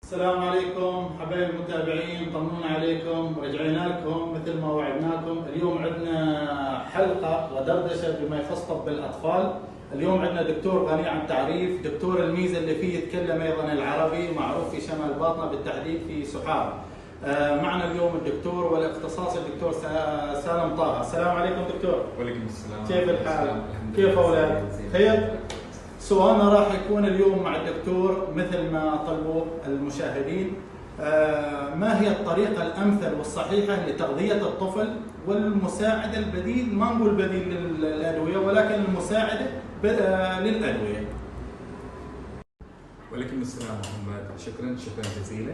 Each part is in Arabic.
السلام عليكم حبايب المتابعين، طمنونا عليكم. رجعنا لكم مثل ما وعدناكم. اليوم عندنا حلقة ودردشة بما يخص طب الأطفال. اليوم عندنا دكتور غني عن التعريف، دكتور الميزة اللي فيه يتكلم أيضا العربي، معروف في شمال باطنة بالتحديد في سحار. معنا اليوم الدكتور والاختصاص الدكتور سالم طه. السلام عليكم دكتور. وعليكم السلام. كيف الحال؟ كيف أولاد؟ خير؟ سؤالنا راح يكون اليوم مع الدكتور مثل ما طلبوا المشاهدين، ما هي الطريقة الأمثل والصحيحة لتغذية الطفل والمساعدة البديل، ما نقول بديل للأدوية ولكن المساعدة للأدوية. وعليكم السلام محمد، شكرا جزيلا.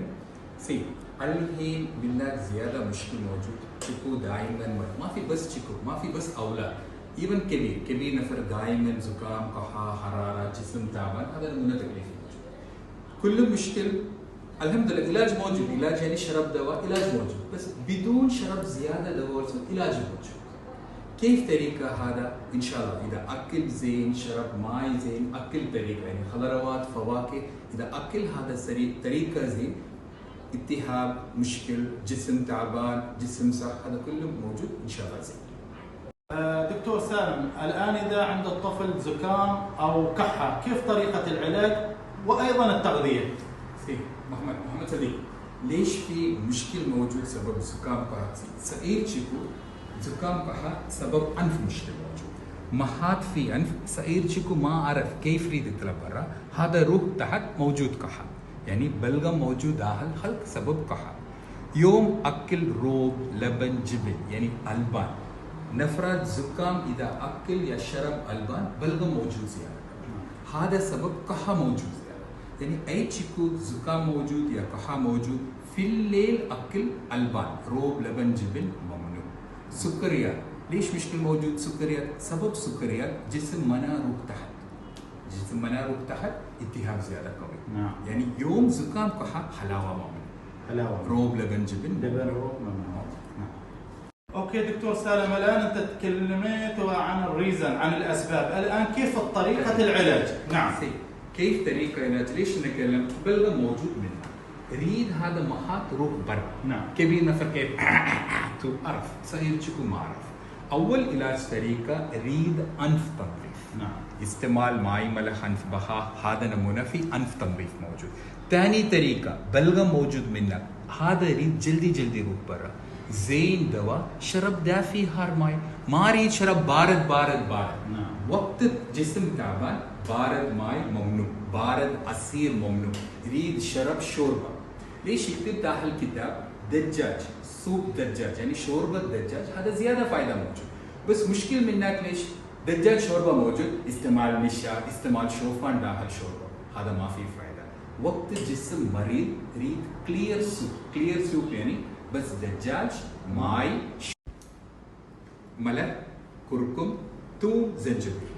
الحين بالله زيادة مشكل موجود. شكو دائما ما في بس شكو، ما في بس أولاد، ايفن كبير نفر دائما زكام قحة حرارة جسم تعبان، هذا نمونة تكليفي موجود. كل مشكل الحمد لله علاج موجود، علاج يعني شرب دواء، علاج موجود، بس بدون شرب زيادة دواء علاج موجود. كيف طريقة هذا؟ ان شاء الله اذا اكل زين، شرب ماء زين، اكل طريقة يعني خضروات فواكه، اذا اكل هذا طريقة زين، التهاب مشكل جسم تعبان جسم صح، هذا كله موجود ان شاء الله زين. دكتور سالم، الآن إذا عند الطفل زكام أو كحة، كيف طريقة العلاج وأيضا التغذية؟ محمد صديق، ليش في مشكل موجود سبب زكام كحة؟ سئير شكو زكام كحة سبب أنف مشكل موجود، محات في أنف، سئير شكو ما أعرف كيف ريد يطلع برا، هذا روح تحت موجود كحة، يعني بلغم موجود داخل خلق سبب كحة. يوم أكل روب لبن جبن يعني ألبان، نفرات زكام إذا أكل يا شرب ألبان بلغم موجود زيادة، هذا سبب كحة موجود زيادة. يعني أي شيكو زكام موجود يا كحة موجود، في الليل أكل ألبان روب لبن جبن ممنوع. سكريات، ليش مشكل موجود سكريات؟ سبب سكريات جسم مناروك تحت، جسم مناروك تحت التهاب زيادة قوي. نعم. يعني يوم زكام كحة حلاوة ممنوع، حلاوة روب لبن جبن روب ممنوع. اوكي دكتور سالم، الان انت تكلمت عن الريزن، عن الاسباب، الان كيف طريقه العلاج؟ نعم. كيف طريقه العلاج؟ ليش نتكلم؟ بلغم موجود منها، ريد هذا محات روح برا. نعم. كبير نفر كيف تو عرف، صغير شكو ما عرف. اول علاج طريقه ريد انف تنظيف. نعم. استعمال ماي ملح انف بها، هذا نمونه في انف تنظيف موجود. ثاني طريقه بلغم موجود منها، هذا ريد جلدي روح برا، زين دواء شرب دافي هرماي، ما ريد شرب بارد. نعم. وقت جسم تعبان بارد ماي ممنوع، بارد عصير ممنوع، ريد شرب شوربه. ليش يكتب داخل الكتاب دجاج، سوب دجاج يعني شوربه دجاج، هذا زياده فائده موجود. بس مشكل منك ليش؟ دجاج شوربه موجود، استعمال نشا، استعمال شوفان داخل شوربه، هذا ما في فائده. وقت جسم مريض ريد كلير سوب يعني بس دجاج ماي ملح كركم توم زنجبيل،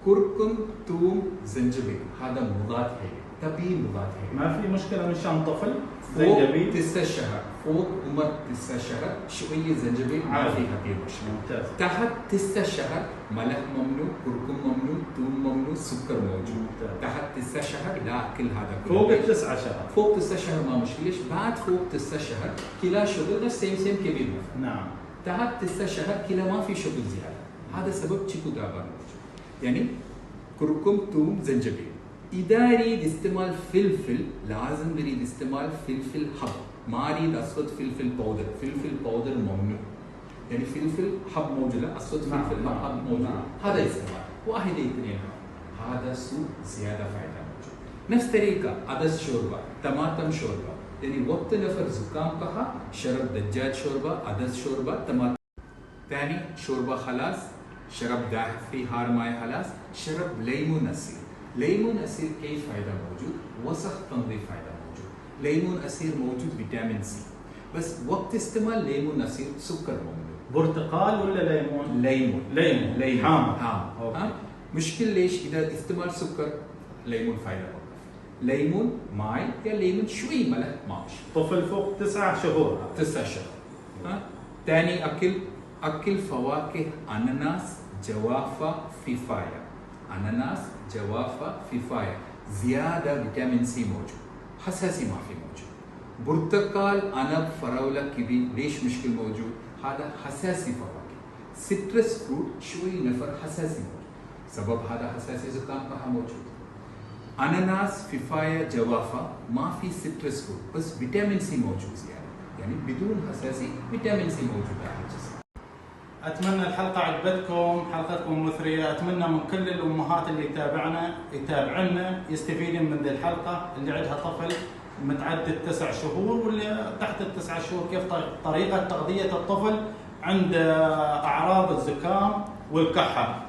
كركم توم زنجبيل، هذا مضاد حيوي، طبيعي مضاد حيوي. ما في مشكله مشان طفل زنجبيل 9 شهر، فوق عمر 9 شهر شويه زنجبيل ما فيها اي مشكله. ممتاز. تحت 9 شهر ملح ممنوع، كركم ممنوع، توم ممنوع، سكر موجود. تحت 9 شهر لا اكل هذا كله. فوق 9 شهر، فوق 9 شهر ما مشكله، ليش؟ بعد فوق 9 شهر كلا شغل نفس سيم كبير. نعم. تحت 9 شهر كلا ما في شغل زياده، هذا سبب شيكو دابان موجود. يعني كركم توم زنجبيل. إذا يريد استعمال فلفل لازم يريد استعمال فلفل حب، ما يريد أسود فلفل باودر، فلفل باودر ممنوع. يعني فلفل حب موجود، أسود فلفل حب موجود، هذا استعمال. واحد اثنين، هذا سوء زيادة فائدة موجود. نفس طريقة عدس شوربة، طماطم شوربة، يعني وقت نفر زكام كها شرب دجاج شوربة، عدس شوربة، طماطم. ثاني شوربة خلاص، شرب دافي هارماي خلاص، شرب ليمون عصير. ليمون عصير كيف فائدة موجود؟ وسخ تنظيف فائدة موجود. ليمون عصير موجود فيتامين سي، بس وقت استعمال ليمون عصير سكر موجود. برتقال ولا ليمون؟ ليمون حامض. مشكل ليش؟ إذا استعمال سكر ليمون فائدة موجود. ليمون ماي يا ليمون شوي ملح ما مشكلة. طفل فوق 9 شهور. 9 شهور. ثاني أكل فواكه، أناناس، جوافة، فيفاية. أناناس، جوافة، فيفاية، زيادة فيتامين سي موجود، حساسي ما في موجود. برتقال عنب فراوله كيوي ليش مشكل موجود؟ هذا حساسي فواكه. سيترس فروت شوي نفر حساسي موجود، سبب هذا حساسي زكام فها موجود. اناناس فيفايا جوافا ما في سيترس فروت بس فيتامين سي موجود زياده، يعني بدون حساسي فيتامين سي موجود على الجسم. اتمنى الحلقه عجبتكم، حلقتكم مثريه، اتمنى من كل الامهات اللي يتابعنا يستفيدون من ذي الحلقه، اللي عندها طفل متعدد 9 شهور واللي تحت ال9 شهور كيف طريقه تغذيه الطفل عند اعراض الزكام والكحه.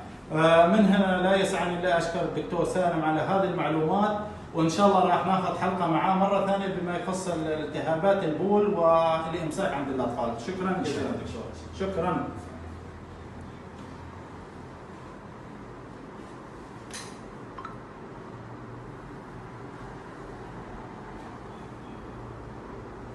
من هنا لا يسعني الا اشكر الدكتور سالم على هذه المعلومات، وان شاء الله راح ناخذ حلقه معاه مره ثانيه بما يخص التهابات البول والامساك عند الاطفال. شكرا جزيلا دكتور. شكرا.